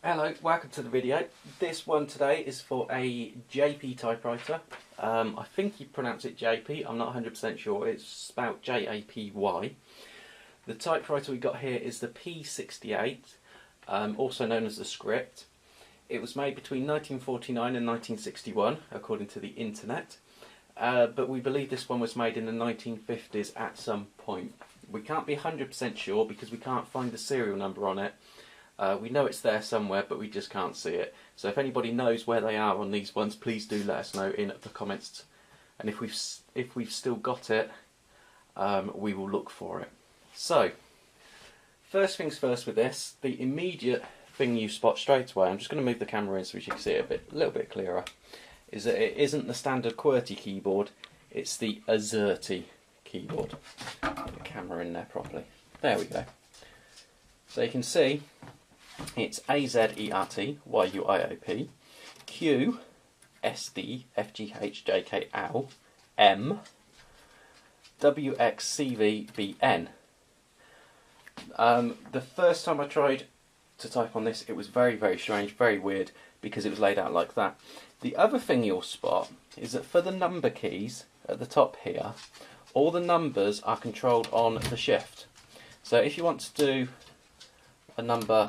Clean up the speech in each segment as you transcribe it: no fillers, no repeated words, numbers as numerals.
Hello, welcome to the video. This one today is for a Japy typewriter. I think you pronounce it Japy, I'm not 100% sure, it's spelled J-A-P-Y. The typewriter we got here is the P68, also known as the Script. It was made between 1949 and 1961, according to the internet, but we believe this one was made in the 1950s at some point. We can't be 100% sure because we can't find the serial number on it. We know it's there somewhere, but we just can't see it. So if anybody knows where they are on these ones, please do let us know in the comments. And if we've still got it, we will look for it. So, first things first with this, the immediate thing you spot straight away, I'm just going to move the camera in so we can see it a little bit clearer, is that it isn't the standard QWERTY keyboard, it's the AZERTY keyboard. Get the camera in there properly. There we go. So you can see it's AZERTY, YUIOP, Q, SD, FGH, JK, L, M, WX, CV, BN. The first time I tried to type on this, it was very, very strange, very weird, because it was laid out like that. The other thing you'll spot is that for the number keys at the top here, all the numbers are controlled on the shift. So if you want to do a number,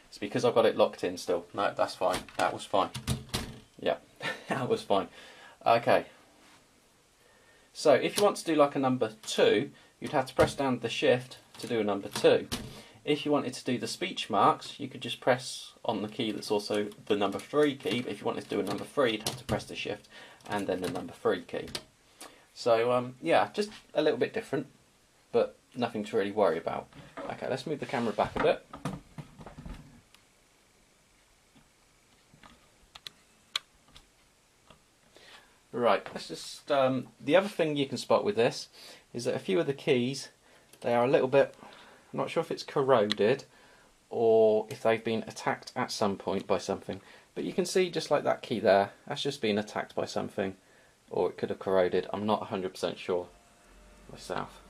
it's because I've got it locked in still. No, that's fine. That was fine. Yeah, that was fine. Okay. So if you want to do like a number 2, you'd have to press down the shift to do a number 2. If you wanted to do the speech marks, you could just press on the key that's also the number 3 key. But if you wanted to do a number 3, you'd have to press the shift and then the number 3 key. So yeah, just a little bit different, but nothing to really worry about. Okay, let's move the camera back a bit. Right, let's just, the other thing you can spot with this is that a few of the keys, they are a little bit, I'm not sure if it's corroded or if they've been attacked at some point by something, but you can see just like that key there, that's just been attacked by something, or it could have corroded. I'm not 100% sure myself.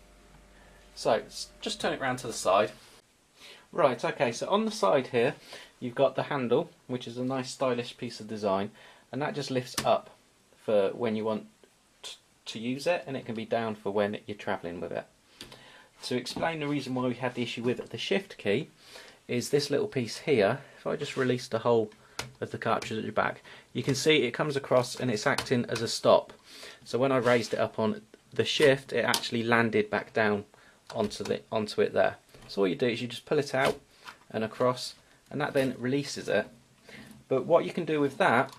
So just turn it round to the side. Right, okay, so on the side here you've got the handle, which is a nice stylish piece of design, and that just lifts up for when you want to use it, and it can be down for when you're travelling with it. To explain the reason why we had the issue with the shift key is this little piece here. If I just release the whole of the cartridge at the back, you can see it comes across and it's acting as a stop. So when I raised it up on the shift, it actually landed back down onto it there. So all you do is you just pull it out and across, and that then releases it. But what you can do with that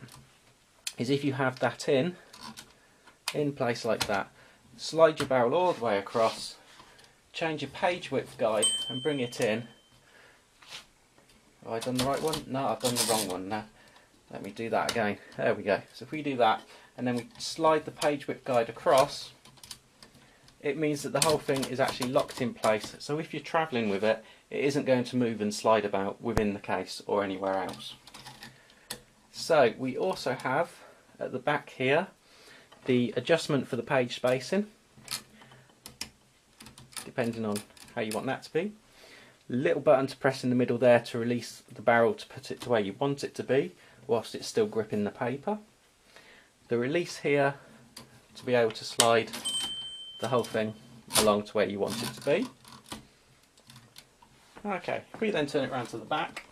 is, if you have that in place like that, slide your barrel all the way across, change your page width guide and bring it in. Have I done the right one? No, I've done the wrong one now. Let me do that again. There we go. So if we do that and then we slide the page width guide across, it means that the whole thing is actually locked in place. So if you're travelling with it, it isn't going to move and slide about within the case or anywhere else. So we also have at the back here the adjustment for the page spacing, depending on how you want that to be. Little button to press in the middle there to release the barrel to put it to where you want it to be whilst it's still gripping the paper. The release here to be able to slide the whole thing along to where you want it to be. Okay, if we then turn it around to the back,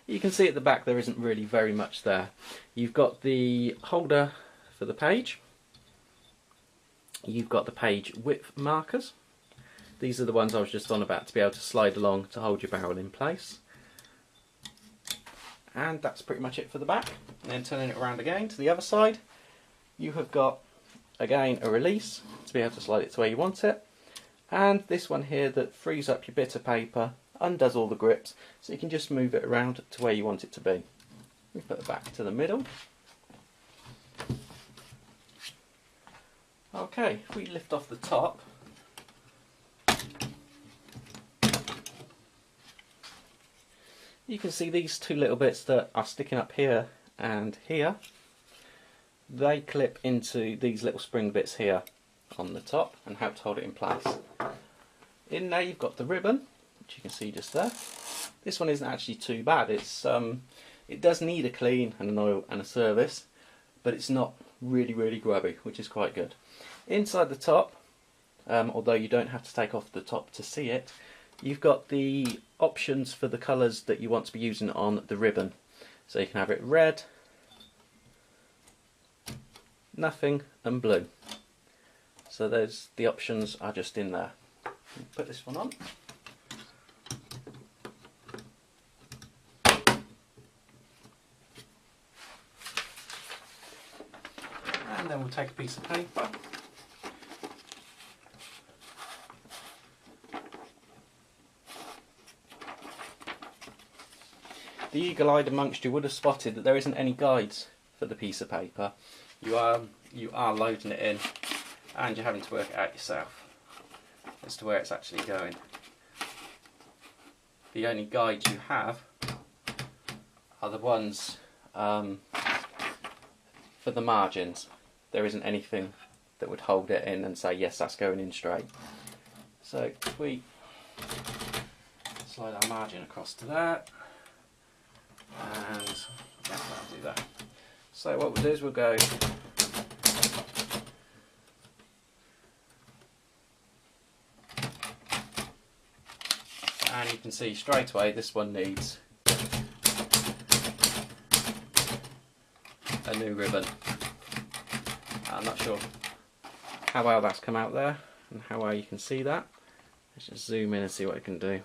you can see at the back there isn't really very much there. You've got the holder for the page, you've got the page width markers. These are the ones I was just on about, to be able to slide along to hold your barrel in place. And that's pretty much it for the back. And then turning it around again to the other side, you have got again a release to be able to slide it to where you want it, and this one here that frees up your bit of paper, undoes all the grips, so you can just move it around to where you want it to be. We put it back to the middle. Okay, if we lift off the top, you can see these two little bits that are sticking up here and here. They clip into these little spring bits here, on the top and help to hold it in place. In there you've got the ribbon, which you can see just there. This one isn't actually too bad. It does need a clean and an oil and a service, but it's not really grubby, which is quite good. Inside the top, although you don't have to take off the top to see it, you've got the options for the colours that you want to be using on the ribbon. So you can have it red, nothing and blue. So there's the options are just in there. Put this one on. And then we'll take a piece of paper. The eagle-eyed amongst you would have spotted that there isn't any guides for the piece of paper. You are loading it in and you're having to work it out yourself as to where it's actually going. The only guides you have are the ones for the margins. There isn't anything that would hold it in and say yes, that's going in straight. So if we slide our margin across to that, and yeah, that'll do that. So what we'll do is we'll go and you can see straight away this one needs a new ribbon. I'm not sure how well that's come out there and how well you can see that. Let's just zoom in and see what it can do.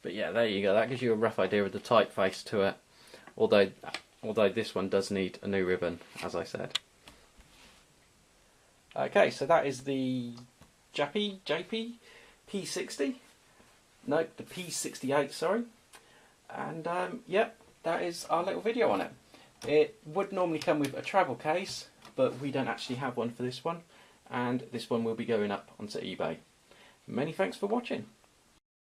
But yeah, there you go, that gives you a rough idea of the typeface to it, although this one does need a new ribbon, as I said. Okay, so that is the Japy P60, no, the P68, sorry, and yep, that is our little video on it. It would normally come with a travel case, but we don't actually have one for this one, and this one will be going up onto eBay. Many thanks for watching.